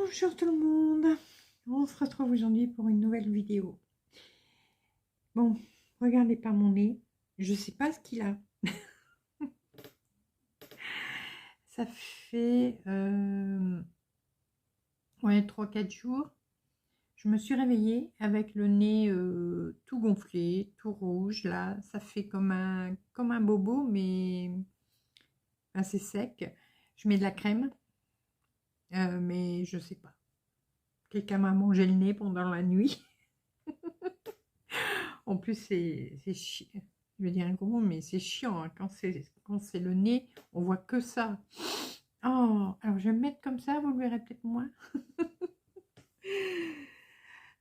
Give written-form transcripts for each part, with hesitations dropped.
Bonjour tout le monde, on se retrouve aujourd'hui pour une nouvelle vidéo. Bon, regardez pas mon nez, je sais pas ce qu'il a. Ça fait ouais, 3-4 jours, je me suis réveillée avec le nez tout gonflé, tout rouge. Là, ça fait comme un bobo, mais assez sec. Je mets de la crème, mais je sais pas. Quelqu'un m'a mangé le nez pendant la nuit. En plus, c'est chiant. Je vais dire un gros mot, mais c'est chiant. Hein. Quand c'est le nez, on voit que ça. Oh, alors je vais me mettre comme ça, vous le verrez peut-être moins.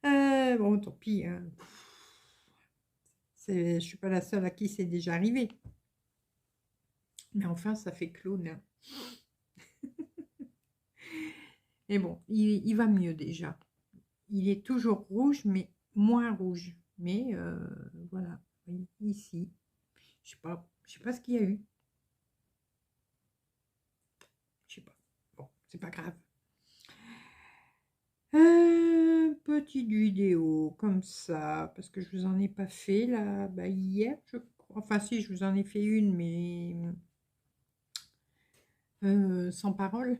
Bon, tant pis. Hein. Je suis pas la seule à qui c'est déjà arrivé. Mais enfin, ça fait clown. Hein. Mais bon, il va mieux déjà. Il est toujours rouge, mais moins rouge. Mais voilà, oui, ici. Je sais pas ce qu'il y a eu. Je sais pas. Bon, c'est pas grave. Petite vidéo comme ça, parce que je vous en ai pas fait là, hier, je crois. Enfin, si, je vous en ai fait une, mais sans parole.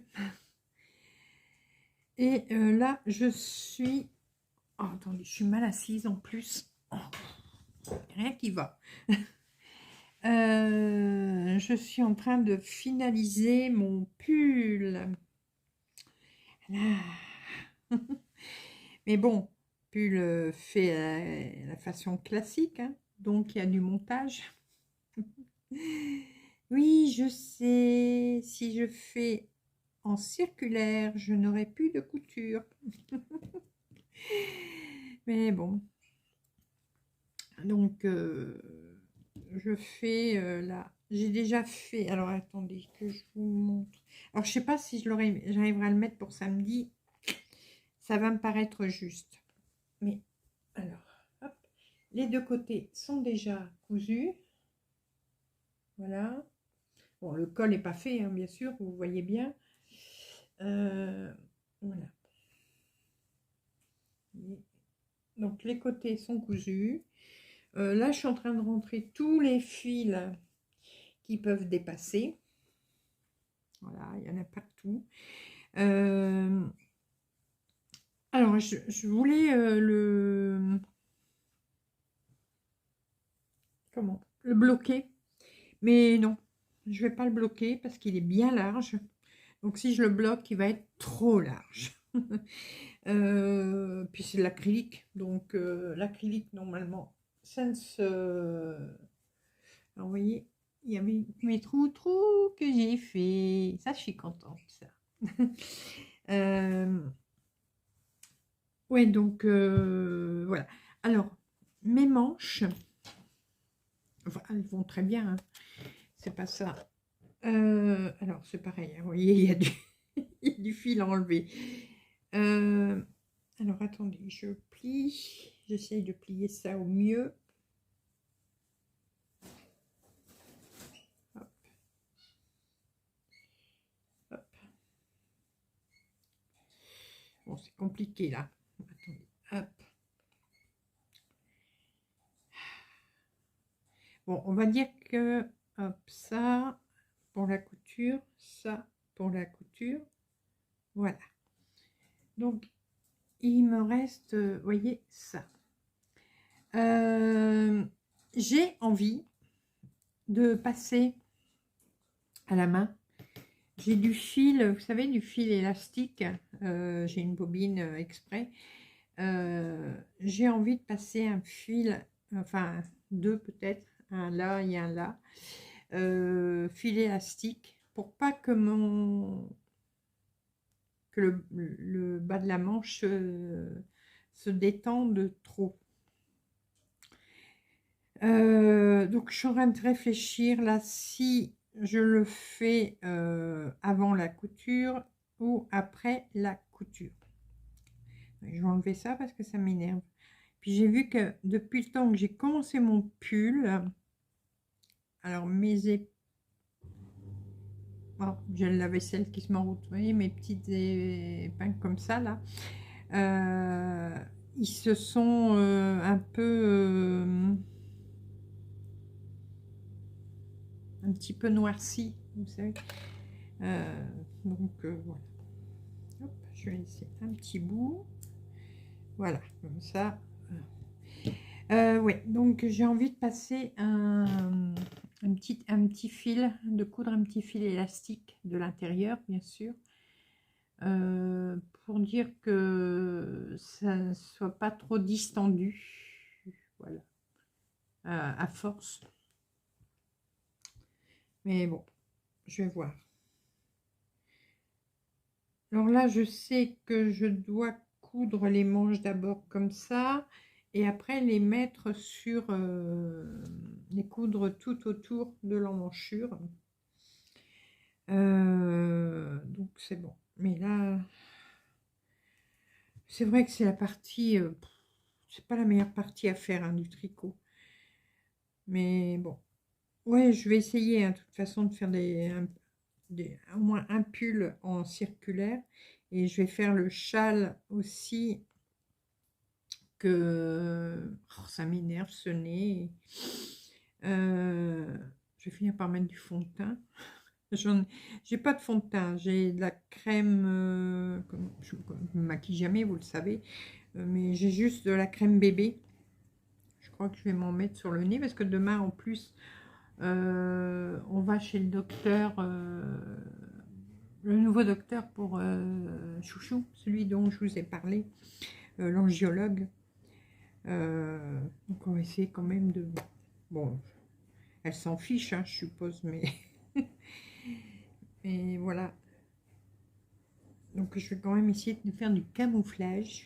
Et là, je suis. Oh, attendez, je suis mal assise en plus. Oh, rien qui va. Je suis en train de finaliser mon pull. Là. Mais bon, pull fait la façon classique, hein, donc il y a du montage. Oui, je sais, si je fais en circulaire, je n'aurai plus de couture. Mais bon, donc je fais là. J'ai déjà fait. Alors attendez que je vous montre. Alors je sais pas si j'arriverai à le mettre pour samedi. Ça va me paraître juste. Mais alors, hop, les deux côtés sont déjà cousus. Voilà. Bon, le col n'est pas fait, hein, bien sûr, vous voyez bien. Voilà. Donc, les côtés sont cousus. Là, je suis en train de rentrer tous les fils qui peuvent dépasser. Voilà, il y en a partout. Alors, je voulais le bloquer. Mais non, je ne vais pas le bloquer parce qu'il est bien large. Donc, si je le bloque, il va être trop large. Puis c'est de l'acrylique, donc l'acrylique normalement ça ne se... Alors vous voyez, il y a mes trous que j'ai fait, ça je suis contente ça. Ouais, donc voilà. Alors mes manches, enfin, elles vont très bien, hein. C'est pas ça. Alors c'est pareil, hein. Vous voyez, il y a il y a du fil à enlever. Alors attendez, je plie, j'essaye de plier ça au mieux. Hop. Hop. Bon, c'est compliqué là. Attendez, hop. Bon, on va dire que hop, ça pour la couture, ça pour la couture. Voilà. Donc, il me reste, voyez, ça. J'ai envie de passer à la main. J'ai du fil, vous savez, du fil élastique. J'ai une bobine exprès. J'ai envie de passer un fil, enfin deux peut-être, un là et un là, fil élastique pour pas que le bas de la manche se détende trop. Donc je suis en train de réfléchir là si je le fais avant la couture ou après la couture. Je vais enlever ça parce que ça m'énerve. Puis j'ai vu que depuis le temps que j'ai commencé mon pull, alors mes épaules, Bon, j'ai le lave-vaisselle qui se met en route. Vous voyez mes petites épingles comme ça, là. Ils se sont un petit peu noircis, vous savez. Donc, voilà. Hop, je vais laisser un petit bout. Voilà, comme ça. Ouais, donc j'ai envie de passer un petit fil, de coudre un petit fil élastique de l'intérieur, bien sûr, pour dire que ça ne soit pas trop distendu. Voilà, à force. Mais bon, je vais voir. Alors là, je sais que je dois coudre les manches d'abord comme ça, et après les mettre sur, les coudre tout autour de l'emmanchure. Donc c'est bon. Mais là, c'est vrai que c'est la partie, c'est pas la meilleure partie à faire, hein, du tricot. Mais bon, ouais, je vais essayer, hein, de toute façon de faire au moins un pull en circulaire, et je vais faire le châle aussi. Ça m'énerve ce nez. Je vais finir par mettre du fond de teint. J'ai pas de fond de teint, j'ai de la crème, je me maquille jamais, vous le savez, mais j'ai juste de la crème bébé. Je crois que je vais m'en mettre sur le nez parce que demain en plus on va chez le docteur, le nouveau docteur pour Chouchou, celui dont je vous ai parlé, l'angiologue. Donc on va essayer quand même de... Bon, elle s'en fiche, hein, je suppose, mais... Et voilà. Donc je vais quand même essayer de faire du camouflage.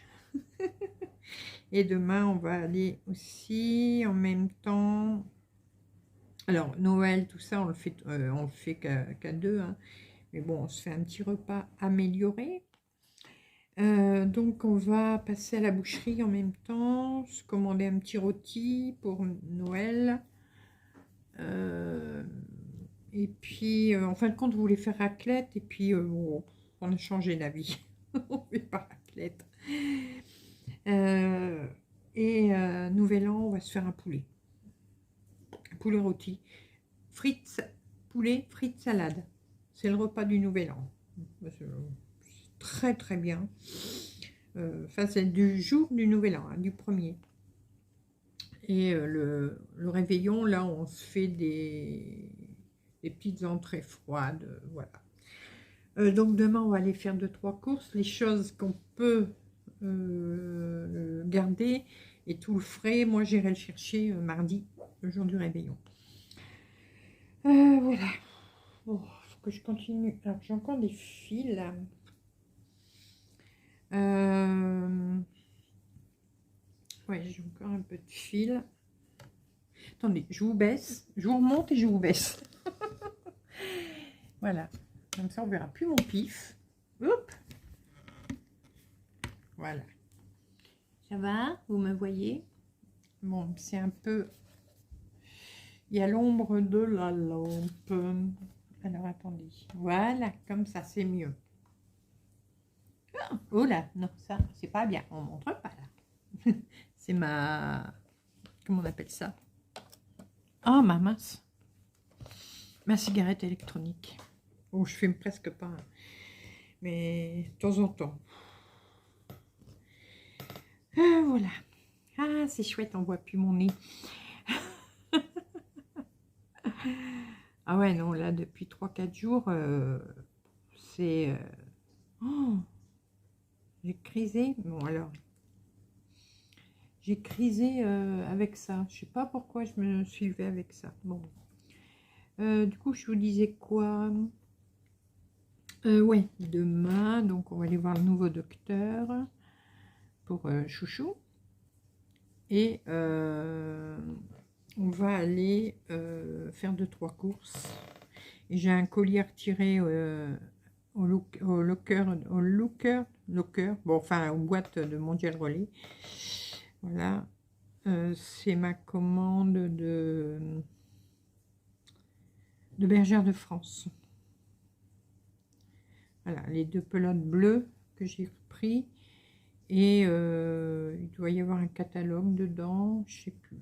Et demain, on va aller aussi en même temps... Alors, Noël, tout ça, on le fait qu'à deux, hein. Mais bon, on se fait un petit repas amélioré. Donc, on va passer à la boucherie en même temps, se commander un petit rôti pour Noël. Et puis, en fin de compte, vous voulez faire raclette. Et puis, bon, on a changé d'avis. On fait pas raclette. Nouvel an, on va se faire un poulet. Un poulet rôti. Frites, poulet, frites, salade. C'est le repas du nouvel an. C'est très très bien. Enfin, c'est du jour du nouvel an, hein, du premier. Et le réveillon, là, on se fait des petites entrées froides. Voilà. Donc demain, on va aller faire 2-3 courses. Les choses qu'on peut garder et tout le frais, moi, j'irai le chercher mardi, le jour du réveillon. Voilà. Bon, faut que je continue. Alors, j'ai encore des fils là. Ouais, j'ai encore un peu de fil. Attendez, je vous baisse. Je vous remonte et je vous baisse. Voilà. Comme ça, on verra plus mon pif. Hop. Voilà. Ça va? Vous me voyez? Bon, c'est un peu... Il y a l'ombre de la lampe. Alors, attendez. Voilà, comme ça, c'est mieux. Oh là, non, ça, c'est pas bien. On montre pas, là. C'est ma... Comment on appelle ça? Oh, ma mince. Ma cigarette électronique. Oh, je fume presque pas. Hein. Mais de temps en temps. Voilà. Ah, c'est chouette, on voit plus mon nez. Ah ouais, non, là, depuis 3-4 jours, c'est... Oh, j'ai crisé. Bon, alors, j'ai crisé avec ça. Je sais pas pourquoi je me suis levée avec ça. Bon. Du coup, je vous disais quoi? Ouais, demain, donc on va aller voir le nouveau docteur pour Chouchou. Et on va aller faire 2-3 courses. Et j'ai un collier à retirer au locker, bon, enfin, aux boîtes de Mondial Relais. Voilà. C'est ma commande de Bergère de France. Voilà, les 2 pelotes bleues que j'ai pris. Et il doit y avoir un catalogue dedans, je sais plus.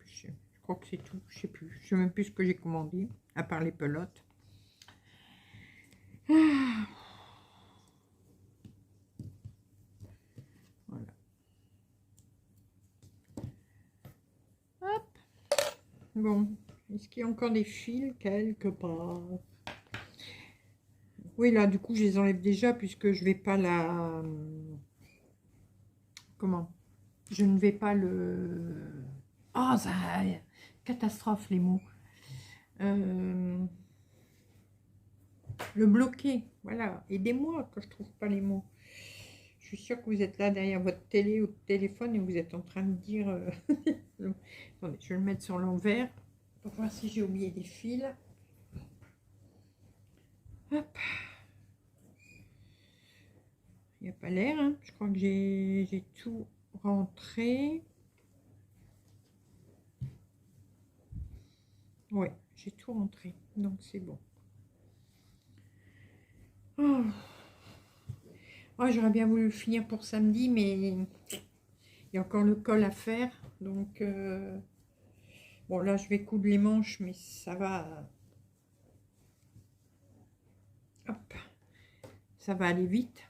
Je crois que c'est tout, je sais plus. Je sais même plus ce que j'ai commandé, à part les pelotes. Ah. Voilà. Hop. Bon, est-ce qu'il y a encore des fils quelque part? Oui, là, du coup, je les enlève déjà puisque je vais pas la... Comment? Je ne vais pas le... Oh, ça... Catastrophe, les mots. Le bloquer, voilà. Aidez-moi quand je trouve pas les mots. Je suis sûre que vous êtes là derrière votre télé ou téléphone et vous êtes en train de dire... Attendez, je vais le mettre sur l'envers pour voir si j'ai oublié des fils. Hop. Il n'y a pas l'air, hein. Je crois que j'ai tout rentré. Ouais, j'ai tout rentré, donc c'est bon. Oh. Oh, j'aurais bien voulu finir pour samedi, mais il y a encore le col à faire. Donc, bon, là, je vais coudre les manches, mais ça va... Hop, ça va aller vite.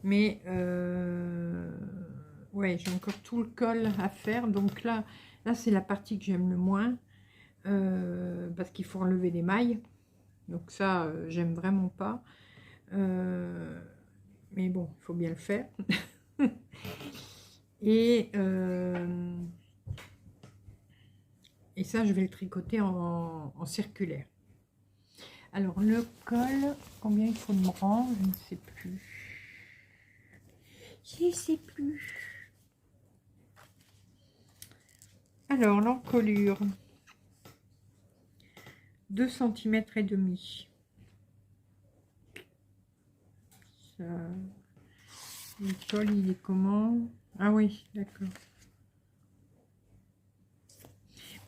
Mais, ouais, j'ai encore tout le col à faire. Donc là c'est la partie que j'aime le moins. Parce qu'il faut enlever les mailles. Donc ça, j'aime vraiment pas. Mais bon, il faut bien le faire. Et ça, je vais le tricoter en circulaire. Alors, le col, combien il faut de rang? Je ne sais plus. Je ne sais plus. Alors, l'encolure. 2 cm et demi. Ça... Le col, il est comment? Ah oui, d'accord.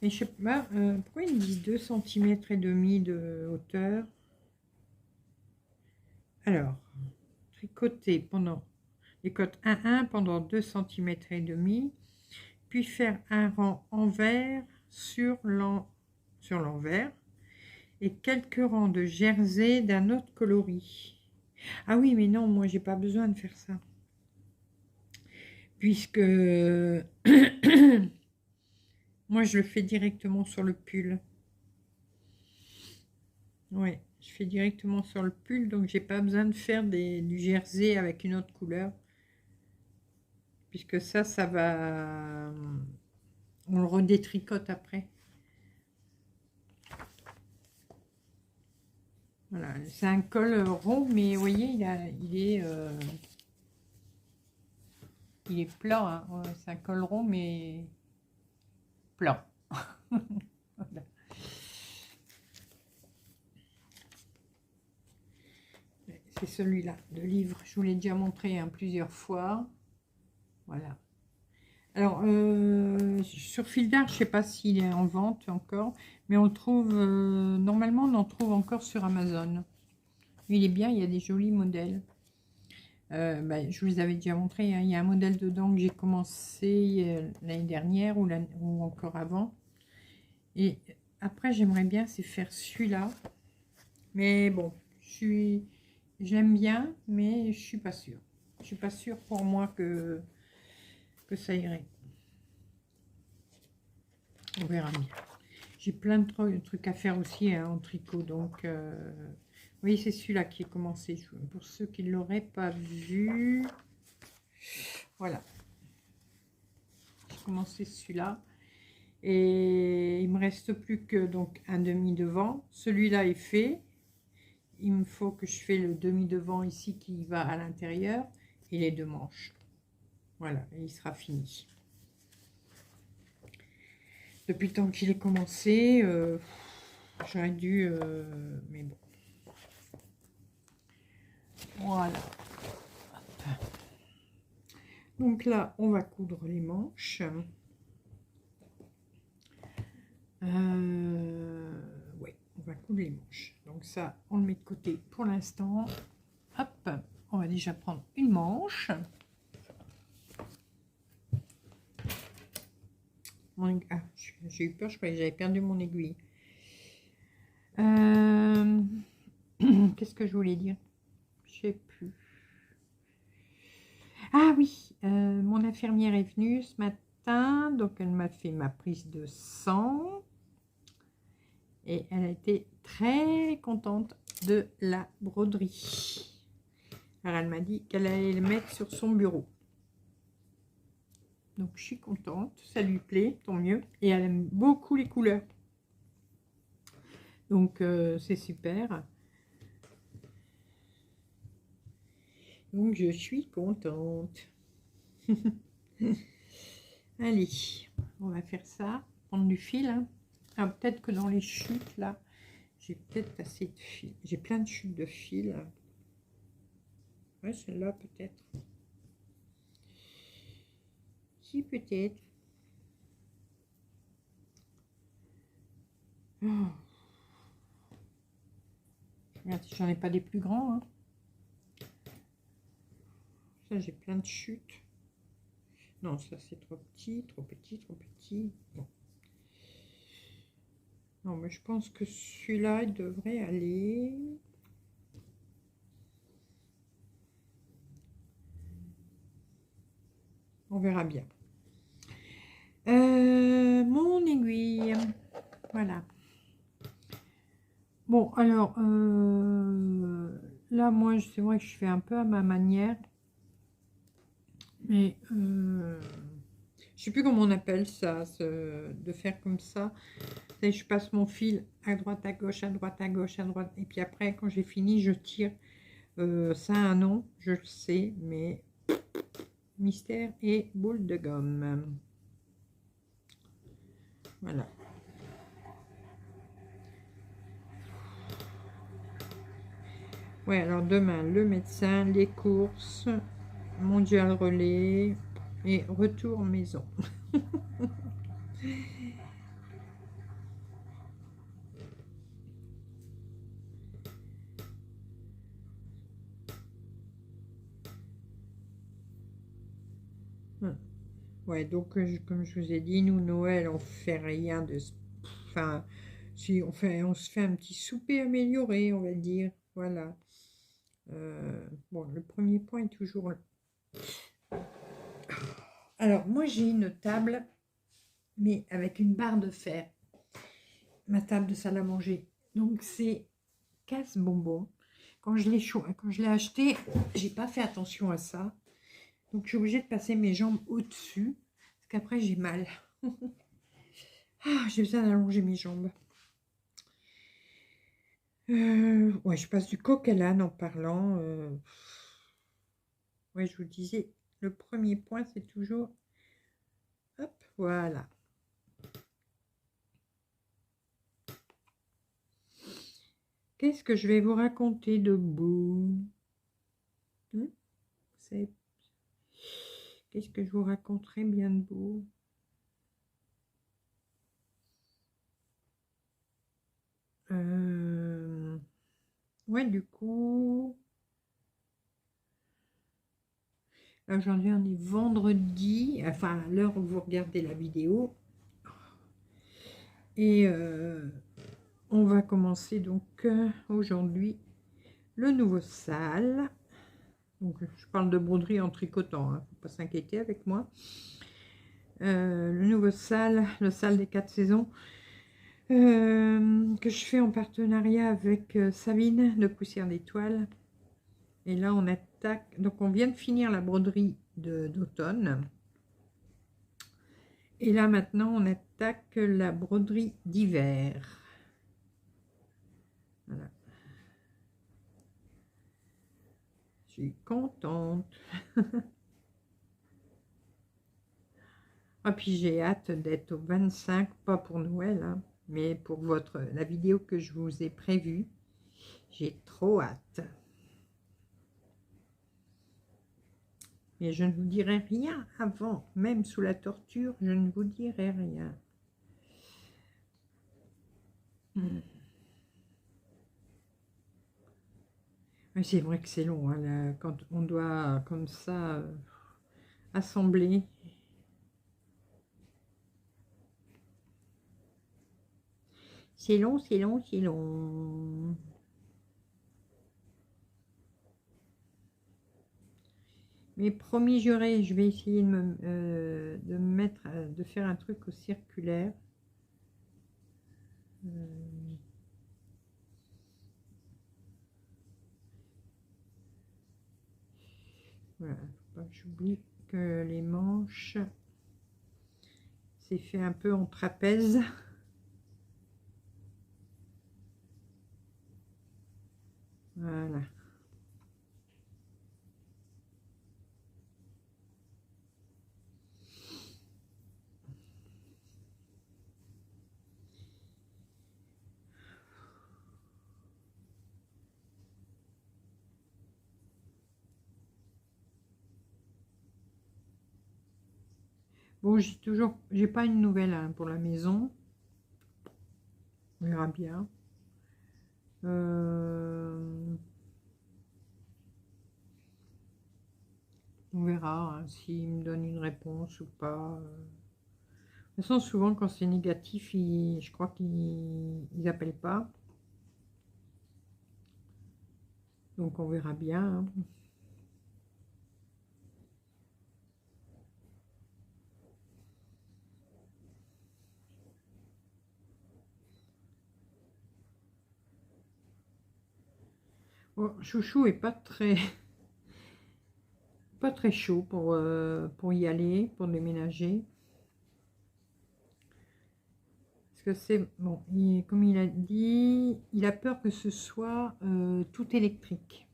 Mais je sais pas, pourquoi il dit 2 cm et demi de hauteur? Alors, tricoter pendant les côtes 1-1 pendant 2 cm et demi, puis faire un rang envers sur l'envers et quelques rangs de jersey d'un autre coloris. Ah oui, mais non, moi j'ai pas besoin de faire ça. Puisque moi je le fais directement sur le pull. Ouais, je fais directement sur le pull, donc j'ai pas besoin de faire du jersey avec une autre couleur. Puisque ça va... On le redétricote après. Voilà, c'est un col rond, mais vous voyez, il est plat. Hein. C'est un col rond, mais plat. Voilà. C'est celui-là, le livre. Je vous l'ai déjà montré plusieurs fois. Voilà. Alors, sur Fil d'Art, je ne sais pas s'il est en vente encore, mais on le trouve, normalement, on en trouve encore sur Amazon. Il est bien, il y a des jolis modèles. Je vous les avais déjà montré, hein. Il y a un modèle dedans que j'ai commencé l'année dernière ou encore avant. Et après, j'aimerais bien c'est faire celui-là. Mais bon, j'aime bien, mais je suis pas sûre. Je suis pas sûre pour moi que ça irait. On verra bien. J'ai plein de trucs à faire aussi hein, en tricot. Donc, oui, c'est celui-là qui est commencé. Pour ceux qui ne l'auraient pas vu, voilà. J'ai commencé celui-là. Et il me reste plus que donc un demi devant. Celui-là est fait. Il me faut que je fais le demi devant ici qui va à l'intérieur et les 2 manches. Voilà, et il sera fini. Depuis le temps qu'il est commencé, j'aurais dû... mais bon. Voilà. Donc là, on va coudre les manches. Ouais, on va coudre les manches. Donc Donc ça, on le met de côté pour l'instant. Hop, on va déjà prendre une manche. Ah, j'ai eu peur, je croyais que j'avais perdu mon aiguille. Qu'est-ce que je voulais dire? Je sais plus. Ah oui, mon infirmière est venue ce matin, donc elle m'a fait ma prise de sang. Et elle a été très contente de la broderie. Alors elle m'a dit qu'elle allait le mettre sur son bureau. Donc je suis contente, ça lui plaît, tant mieux. Et elle aime beaucoup les couleurs. Donc c'est super. Donc je suis contente. Allez, on va faire ça. Prendre du fil. Hein. Ah, peut-être que dans les chutes là, j'ai peut-être assez de fil. J'ai plein de chutes de fil. Ouais, celle-là peut-être. Si, peut-être. Oh. Regarde, j'en ai pas des plus grands. Hein. Ça, j'ai plein de chutes. Non, ça c'est trop petit, trop petit, trop petit. Bon. Non, mais je pense que celui-là, il devrait aller. On verra bien. Mon aiguille. Voilà. Bon, alors, là, moi, c'est vrai que je fais un peu à ma manière. Mais, je sais plus comment on appelle ça, de faire comme ça. Et je passe mon fil à droite, à gauche, à droite, à gauche, à droite. Et puis après, quand j'ai fini, je tire. Ça a un nom, je le sais, mais mystère et boule de gomme. Voilà. Ouais, alors demain, le médecin, les courses, mondial relais et retour maison. Ouais, donc comme je vous ai dit, nous, Noël, on fait rien de... Enfin, si on se fait un petit souper amélioré, on va dire. Voilà. Bon, le premier point est toujours... Alors, moi, j'ai une table, mais avec une barre de fer. Ma table de salle à manger. Donc, c'est casse-bonbon. Quand je l'ai acheté, j'ai pas fait attention à ça. Donc, je suis obligée de passer mes jambes au-dessus. Parce qu'après, j'ai mal. Ah, j'ai besoin d'allonger mes jambes. Ouais, je passe du coq à l'âne en parlant. Ouais, je vous disais, le premier point, c'est toujours... Hop, voilà. Qu'est-ce que je vais vous raconter de beau? Qu'est-ce que je vous raconterai bien de beau? Ouais, du coup... Aujourd'hui, on est vendredi, enfin, à l'heure où vous regardez la vidéo. Et on va commencer donc aujourd'hui le nouveau sale. Donc, je parle de broderie en tricotant, hein, faut pas s'inquiéter avec moi. Le nouveau sale, le sale des 4 saisons, que je fais en partenariat avec Sabine de Poussière d'étoiles. Et là, on attaque. Donc, on vient de finir la broderie d'automne. Et là, maintenant, on attaque la broderie d'hiver. Voilà. Je suis contente. Ah, puis j'ai hâte d'être au 25, pas pour Noël, hein, mais pour la vidéo que je vous ai prévue. J'ai trop hâte. Mais je ne vous dirai rien avant, même sous la torture, je ne vous dirai rien. Mais c'est vrai que c'est long, hein, quand on doit comme ça assembler. C'est long, c'est long, c'est long. Mais promis juré, je vais essayer de me mettre, de faire un truc au circulaire. Voilà, faut pas que j'oublie que les manches, c'est fait un peu en trapèze. Voilà. Bon, j'ai pas une nouvelle hein, pour la maison. On verra bien. On verra hein, s'il me donne une réponse ou pas. De toute façon, souvent quand c'est négatif, je crois qu'ils n'appellent pas. Donc on verra bien. Hein. Bon, Chouchou est pas très chaud pour y aller, pour déménager. Parce que c'est bon, comme il a dit, il a peur que ce soit tout électrique.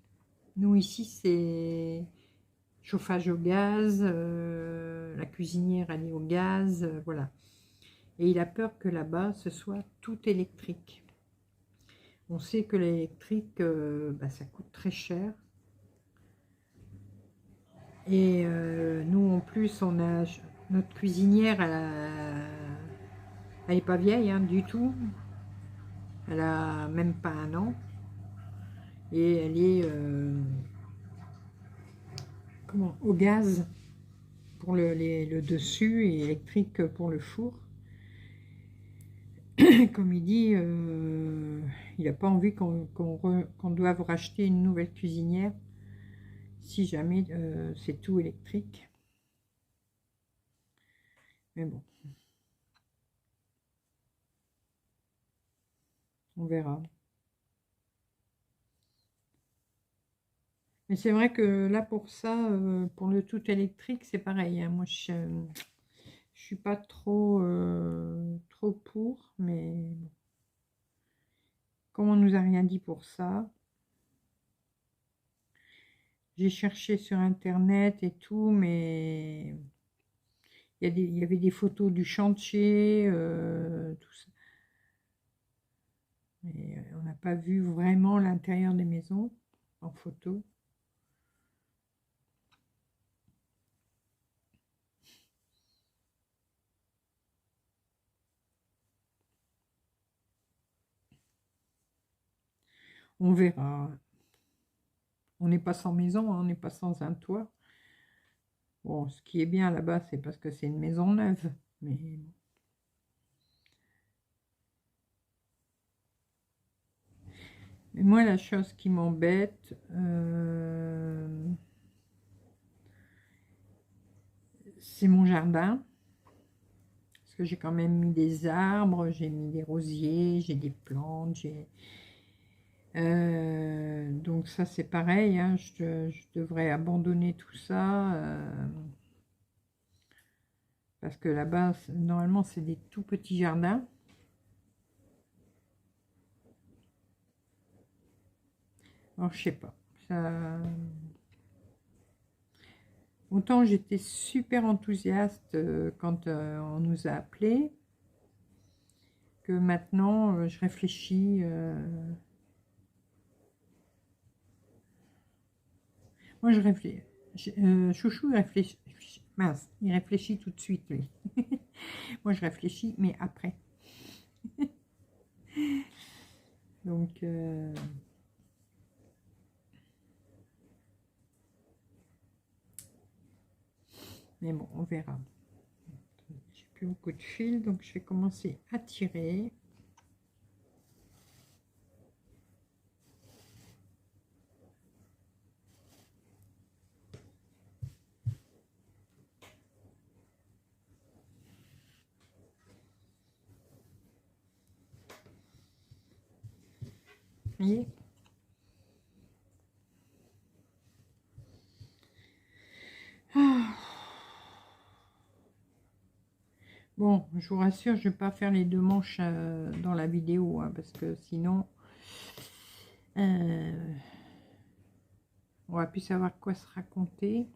Nous ici c'est chauffage au gaz, la cuisinière elle est au gaz, voilà. Et il a peur que là-bas ce soit tout électrique. On sait que l'électrique, bah, ça coûte très cher. Et nous, en plus, on a notre cuisinière, elle n'est pas vieille hein, du tout. Elle a même pas 1 an. Et elle est au gaz pour le dessus et électrique pour le four. Comme il dit, il n'a pas envie qu'on doive racheter une nouvelle cuisinière si jamais c'est tout électrique. Mais bon, on verra. Mais c'est vrai que là, pour ça, pour le tout électrique, c'est pareil. Hein. Moi, je suis pas trop pour, mais bon. Comme on nous a rien dit pour ça, j'ai cherché sur Internet et tout, mais il y avait des photos du chantier, tout ça. Mais on n'a pas vu vraiment l'intérieur des maisons en photo. On verra. On n'est pas sans maison, hein, on n'est pas sans un toit. Bon, ce qui est bien là-bas, c'est parce que c'est une maison neuve. Mais moi, la chose qui m'embête, c'est mon jardin. Parce que j'ai quand même mis des arbres, j'ai mis des rosiers, j'ai des plantes, donc ça c'est pareil, hein, je devrais abandonner tout ça. Parce que là-bas, normalement, c'est des tout petits jardins. Alors, je sais pas. Autant j'étais super enthousiaste quand on nous a appelés, que maintenant, je réfléchis. Moi, je réfléchis. Chouchou réfléchit. Mince, il réfléchit tout de suite, lui. Moi, je réfléchis, mais après. Donc, Mais bon, on verra. J'ai plus beaucoup de fil, donc je vais commencer à tirer. Vous voyez? Ah. Bon, je vous rassure, je ne vais pas faire les 2 manches dans la vidéo, hein, parce que sinon, on va plus savoir quoi se raconter.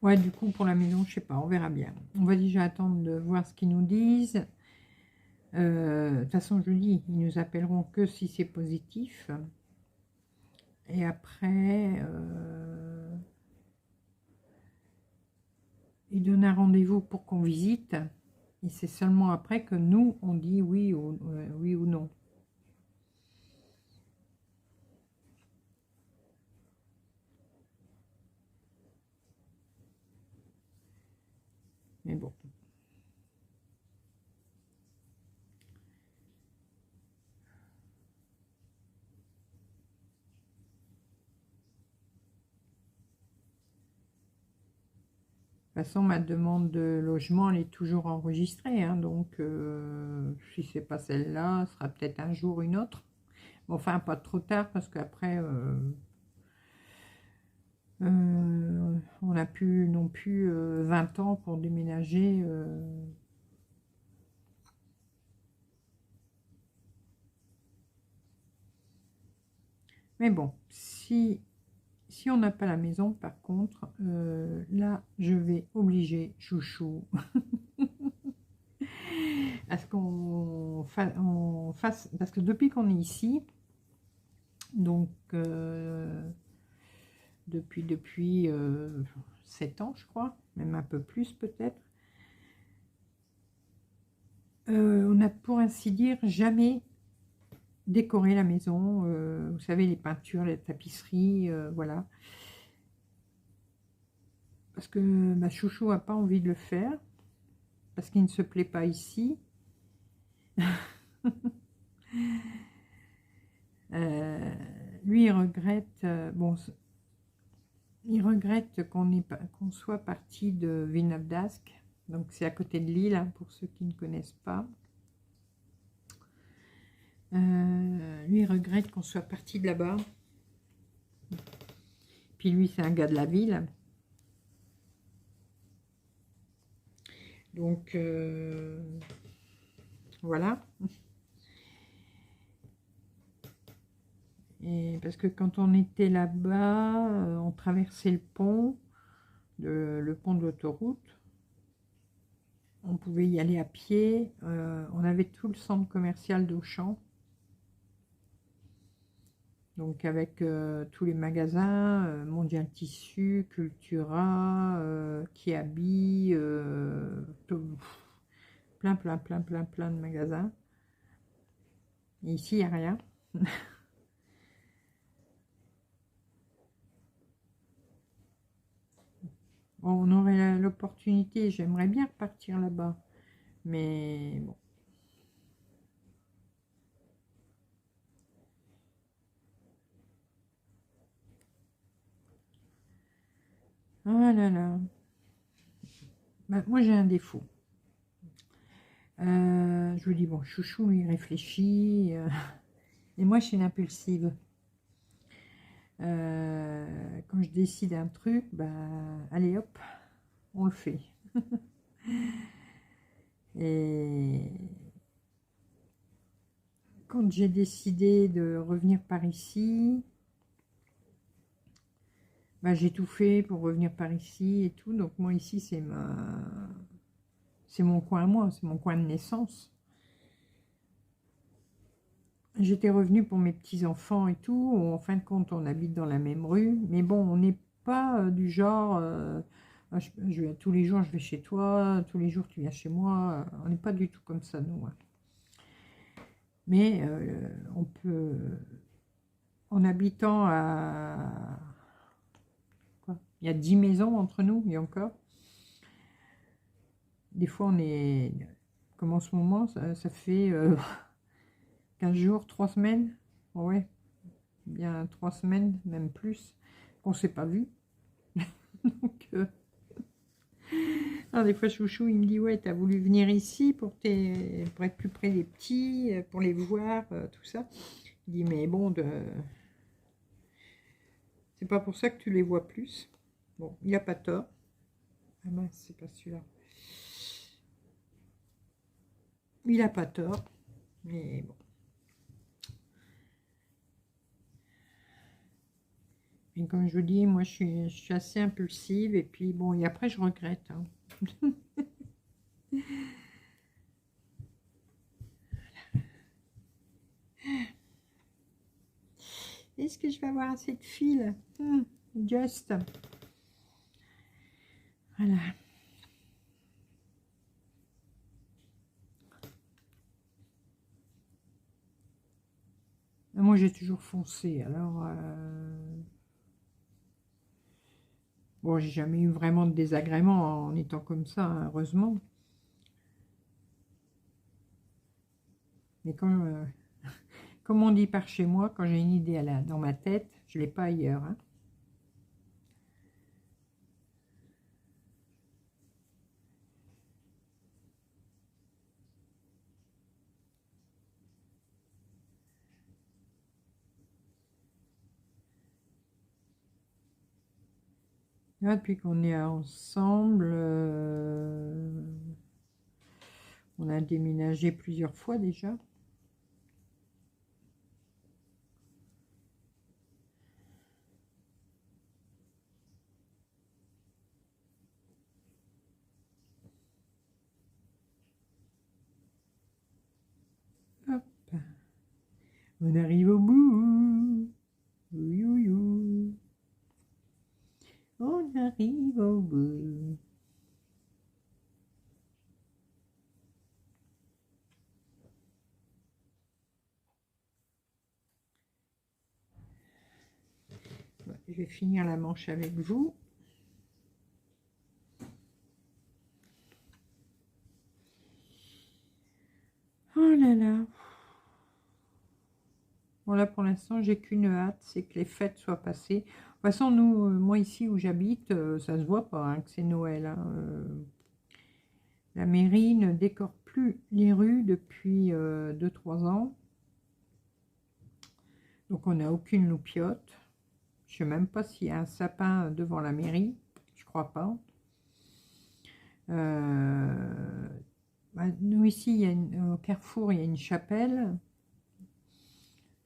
Ouais, du coup, pour la maison, je sais pas, on verra bien. On va déjà attendre de voir ce qu'ils nous disent. De toute façon, je vous dis, ils nous appelleront que si c'est positif. Et après, ils donnent un rendez-vous pour qu'on visite. Et c'est seulement après que nous, on dit oui ou non. Mais bon. De toute façon, ma demande de logement, elle est toujours enregistrée. Hein, donc, si c'est pas celle-là, ce sera peut-être un jour une autre. Bon, enfin, pas trop tard, parce qu'après, on n'a plus non plus 20 ans pour déménager. Mais bon, si on n'a pas la maison, par contre, là, je vais obliger Chouchou à ce qu'on fasse, parce que depuis qu'on est ici, donc depuis 7 ans, je crois, même un peu plus peut-être, on n'a pour ainsi dire jamais décoré la maison. Vous savez, les peintures, les tapisseries, voilà. Parce que ma Chouchou n'a pas envie de le faire, parce qu'il ne se plaît pas ici. Lui, il regrette, bon, il regrette qu'on soit parti de Vinavdask, donc c'est à côté de Lille, hein, pour ceux qui ne connaissent pas. Lui, il regrette qu'on soit parti de là-bas. Puis lui, c'est un gars de la ville. Donc, voilà. Et parce que quand on était là-bas, on traversait le pont de l'autoroute. On pouvait y aller à pied. On avait tout le centre commercial d'Auchan. Donc avec tous les magasins, Mondial Tissu, Cultura, Kiabi, plein de magasins. Et ici, il n'y a rien. Bon, on aurait l'opportunité, j'aimerais bien repartir là-bas. Mais bon. Ah là là. Bah, moi, j'ai un défaut. Je vous dis, bon, Chouchou, il réfléchit. Et moi, je suis une impulsive. Quand je décide un truc, bah, allez hop, on le fait. Et quand j'ai décidé de revenir par ici, bah, j'ai tout fait pour revenir par ici et tout. Donc moi ici, c'est mon coin à moi, c'est mon coin de naissance. J'étais revenue pour mes petits-enfants et tout. En fin de compte, on habite dans la même rue. Mais bon, on n'est pas du genre... tous les jours, je vais chez toi. Tous les jours, tu viens chez moi. On n'est pas du tout comme ça, nous. Hein. Mais on peut... en habitant à... quoi, il y a 10 maisons entre nous, et encore. Des fois, on est... Comme en ce moment, ça fait 15 jours, 3 semaines. Ouais, bien 3 semaines, même plus, qu'on ne s'est pas vu. Donc, alors, des fois, Chouchou, il me dit, ouais, t'as voulu venir ici pour être plus près des petits, pour les voir, tout ça. Il dit, mais bon, c'est pas pour ça que tu les vois plus. Bon, il a pas tort. Ah mince, c'est pas celui-là. Il a pas tort, mais bon. Et comme je vous dis, moi, je suis assez impulsive, et puis bon, et après, je regrette. Hein. Est-ce que je vais avoir assez de fil? Just. Voilà. Moi, j'ai toujours foncé, alors... Bon, j'ai jamais eu vraiment de désagrément en étant comme ça, hein, heureusement. Mais comme on dit par chez moi, quand j'ai une idée dans ma tête, je ne l'ai pas ailleurs. Hein. Là, depuis qu'on est ensemble, on a déménagé plusieurs fois déjà. Hop. On arrive au bout. Oui, oui, oui. On arrive au bout. Je vais finir la manche avec vous. Oh là là. Bon là pour l'instant j'ai qu'une hâte, c'est que les fêtes soient passées. De toute façon nous, moi ici où j'habite, ça se voit pas hein, que c'est Noël. Hein, la mairie ne décore plus les rues depuis 2-3 ans. Donc on n'a aucune loupiote. Je ne sais même pas s'il y a un sapin devant la mairie. Je crois pas. Nous ici, au Carrefour, il y a une chapelle.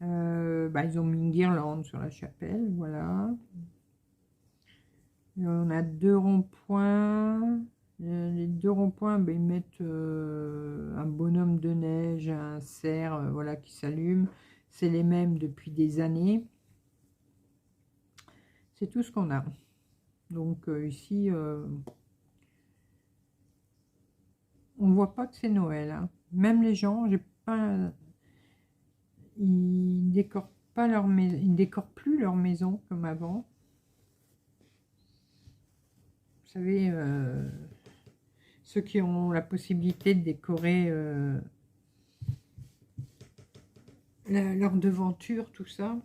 Ils ont mis une guirlande sur la chapelle, voilà. Et on a 2 ronds-points. Les 2 ronds-points, ils mettent un bonhomme de neige, un cerf, voilà, qui s'allume. C'est les mêmes depuis des années. C'est tout ce qu'on a. Donc ici, on voit pas que c'est Noël. Hein. Même les gens, j'ai pas, ils décorent pas leur maison, ils décorent plus leur maison comme avant. Vous savez, ceux qui ont la possibilité de décorer leur devanture, tout ça.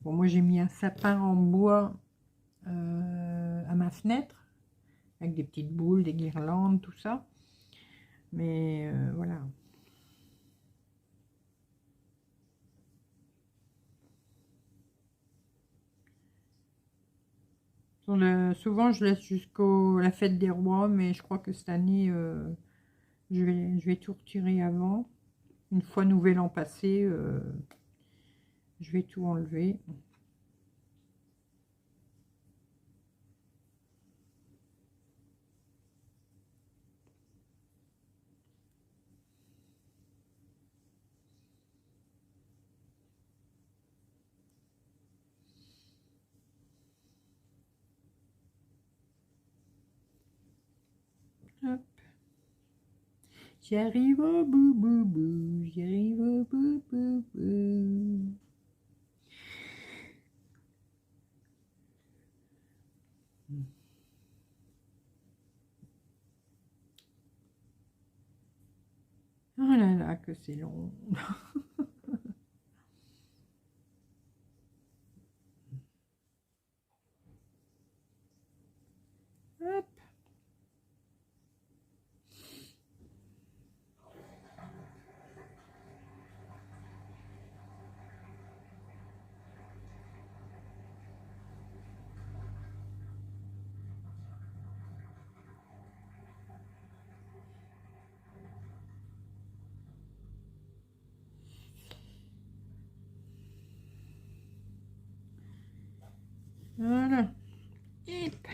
Bon, moi j'ai mis un sapin en bois à ma fenêtre, avec des petites boules, des guirlandes, tout ça. Mais voilà. Souvent je laisse jusqu'à la fête des rois, mais je crois que cette année, je vais tout retirer avant. Une fois Nouvel An passé, je vais tout enlever. Hop. J'arrive au bout, bout, bout. J'arrive au bout, bout, bout. Oh là là, que c'est long. Hop. Voilà. Hop.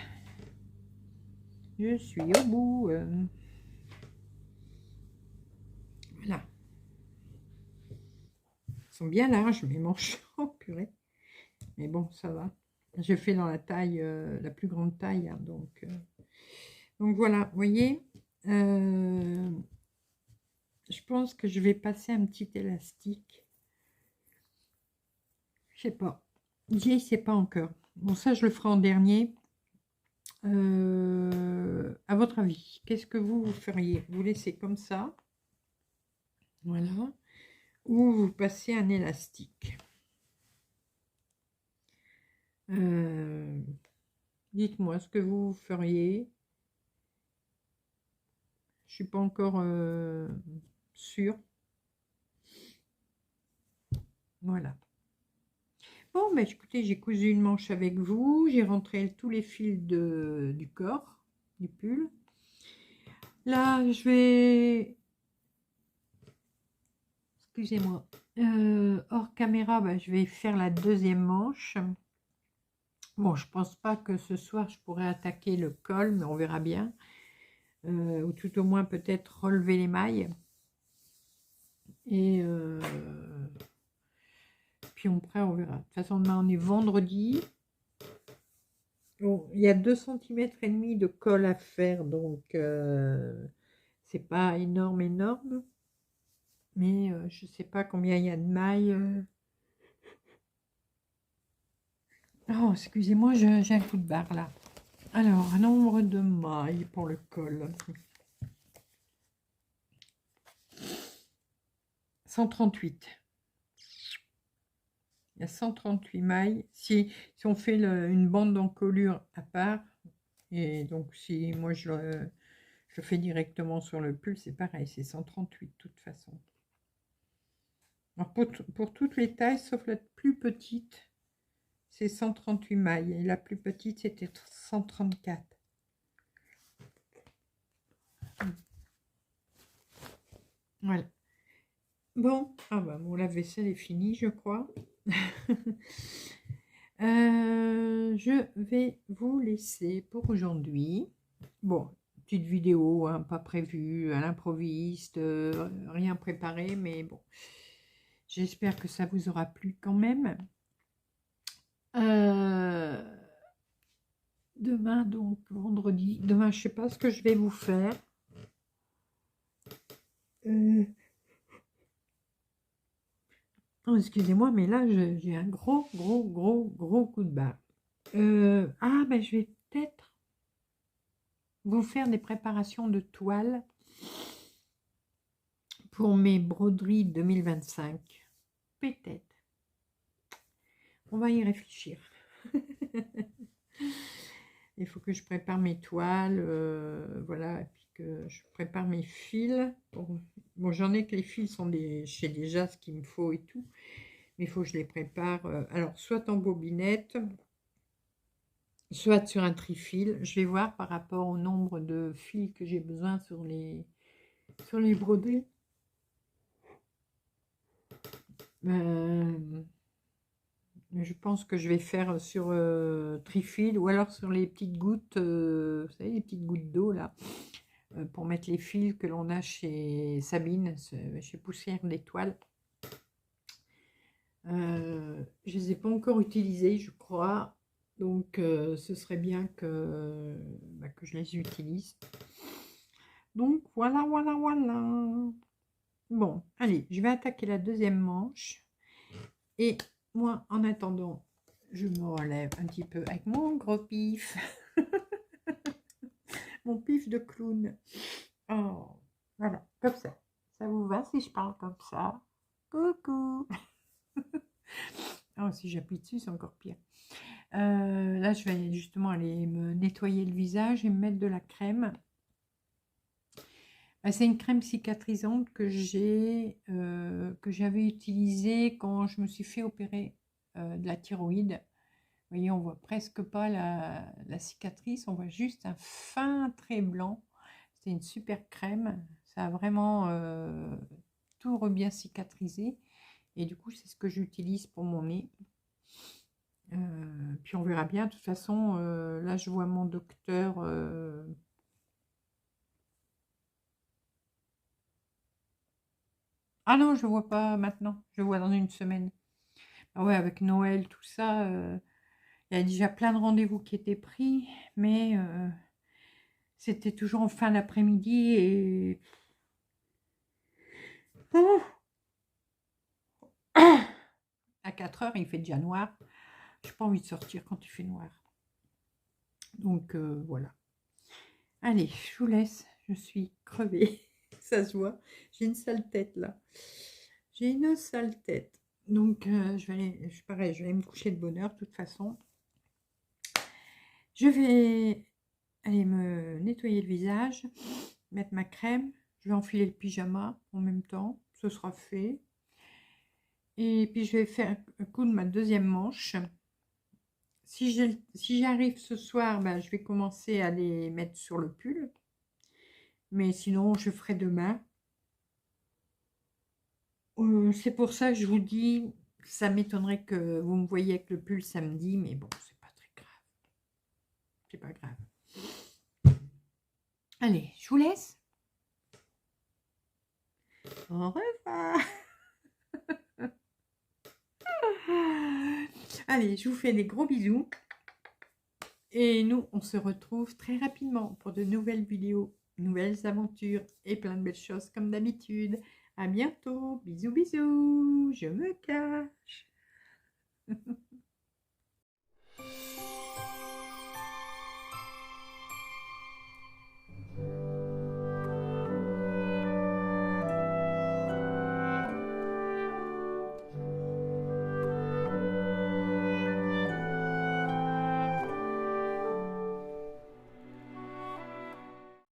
Je suis au bout. Voilà. Ils sont bien larges, mes manches. Oh purée. Mais bon, ça va. J'ai fait dans la taille, la plus grande taille. Hein, donc voilà, vous voyez. Je pense que je vais passer un petit élastique. Je sais pas. J'y sais pas encore. Bon, ça, je le ferai en dernier. À votre avis, qu'est-ce que vous feriez? Vous laissez comme ça. Voilà. Ou vous passez un élastique. Dites-moi ce que vous feriez. Je suis pas encore sûre. Voilà. Bon, ben écoutez, j'ai cousu une manche avec vous. J'ai rentré tous les fils du corps, du pull. Là, je vais... Excusez-moi. Hors caméra, ben, je vais faire la deuxième manche. Bon, je pense pas que ce soir, je pourrais attaquer le col, mais on verra bien. Ou tout au moins peut-être relever les mailles. Et puis après, on verra. De toute façon, demain, on est vendredi. Bon, il y a 2,5 cm de colle à faire, donc c'est pas énorme. Mais je sais pas combien il y a de mailles. Oh, excusez-moi, j'ai un coup de barre là. Alors, un nombre de mailles pour le col. 138. Il y a 138 mailles. Si on fait une bande d'encolure à part, et donc si moi je le fais directement sur le pull, c'est pareil, c'est 138 de toute façon. Alors pour toutes les tailles, sauf la plus petite, c'est 138 mailles. Et la plus petite, c'était 134. Voilà. Bon, ah bah, mon lave-vaisselle est fini, je crois. Je vais vous laisser pour aujourd'hui. Bon, petite vidéo, hein, pas prévue, à l'improviste, rien préparé, mais bon, j'espère que ça vous aura plu quand même. Demain, donc vendredi, demain, je sais pas ce que je vais vous faire. Oh, excusez-moi, mais là, j'ai un gros coup de barre. Ah, ben, je vais peut-être vous faire des préparations de toile pour mes broderies 2025. Peut-être. On va y réfléchir. Il faut que je prépare mes toiles, voilà, et puis que je prépare mes fils. Bon, j'en ai que les fils sont chez déjà ce qu'il me faut et tout, mais il faut que je les prépare. Alors, soit en bobinette, soit sur un trifil. Je vais voir par rapport au nombre de fils que j'ai besoin sur les broderies. Je pense que je vais faire sur trifil ou alors sur les petites gouttes, vous savez, les petites gouttes d'eau là, pour mettre les fils que l'on a chez Sabine, chez Poussière d'étoiles. Je ne les ai pas encore utilisés, je crois, donc ce serait bien que je les utilise. Donc voilà. Bon, allez, je vais attaquer la deuxième manche. Et moi, en attendant, je me relève un petit peu avec mon gros pif. Mon pif de clown. Oh, voilà, comme ça. Ça vous va si je parle comme ça? Coucou. Oh, si j'appuie dessus, c'est encore pire. Là, je vais justement aller me nettoyer le visage et me mettre de la crème. C'est une crème cicatrisante que j'avais utilisée quand je me suis fait opérer de la thyroïde. Vous voyez, on voit presque pas la cicatrice, on voit juste un fin trait blanc. C'est une super crème, ça a vraiment tout bien cicatrisé. Et du coup, c'est ce que j'utilise pour mon nez. Puis on verra bien. De toute façon, là, je vois mon docteur. Ah non, je vois pas maintenant. Je vois dans une semaine. Ah ouais, avec Noël, tout ça. Il y a déjà plein de rendez-vous qui étaient pris, mais c'était toujours en fin d'après-midi et Ouh, à 4 heures, il fait déjà noir. Je n'ai pas envie de sortir quand il fait noir. Donc voilà. Allez, je vous laisse. Je suis crevée. Ça se voit. J'ai une sale tête là. J'ai une sale tête. Donc je vais aller, pareil, je vais aller me coucher de bonne heure de toute façon. Je vais aller me nettoyer le visage, mettre ma crème. Je vais enfiler le pyjama en même temps. Ce sera fait. Et puis je vais faire coudre ma deuxième manche. Si j'arrive ce soir, ben, je vais commencer à les mettre sur le pull. Mais sinon, je ferai demain. C'est pour ça que je vous dis, ça m'étonnerait que vous me voyez avec le pull samedi, mais bon, c'est pas très grave. C'est pas grave. Allez, je vous laisse. Au revoir. Allez, je vous fais des gros bisous. Et nous, on se retrouve très rapidement pour de nouvelles vidéos, nouvelles aventures et plein de belles choses comme d'habitude. À bientôt. Bisous, bisous. Je me cache.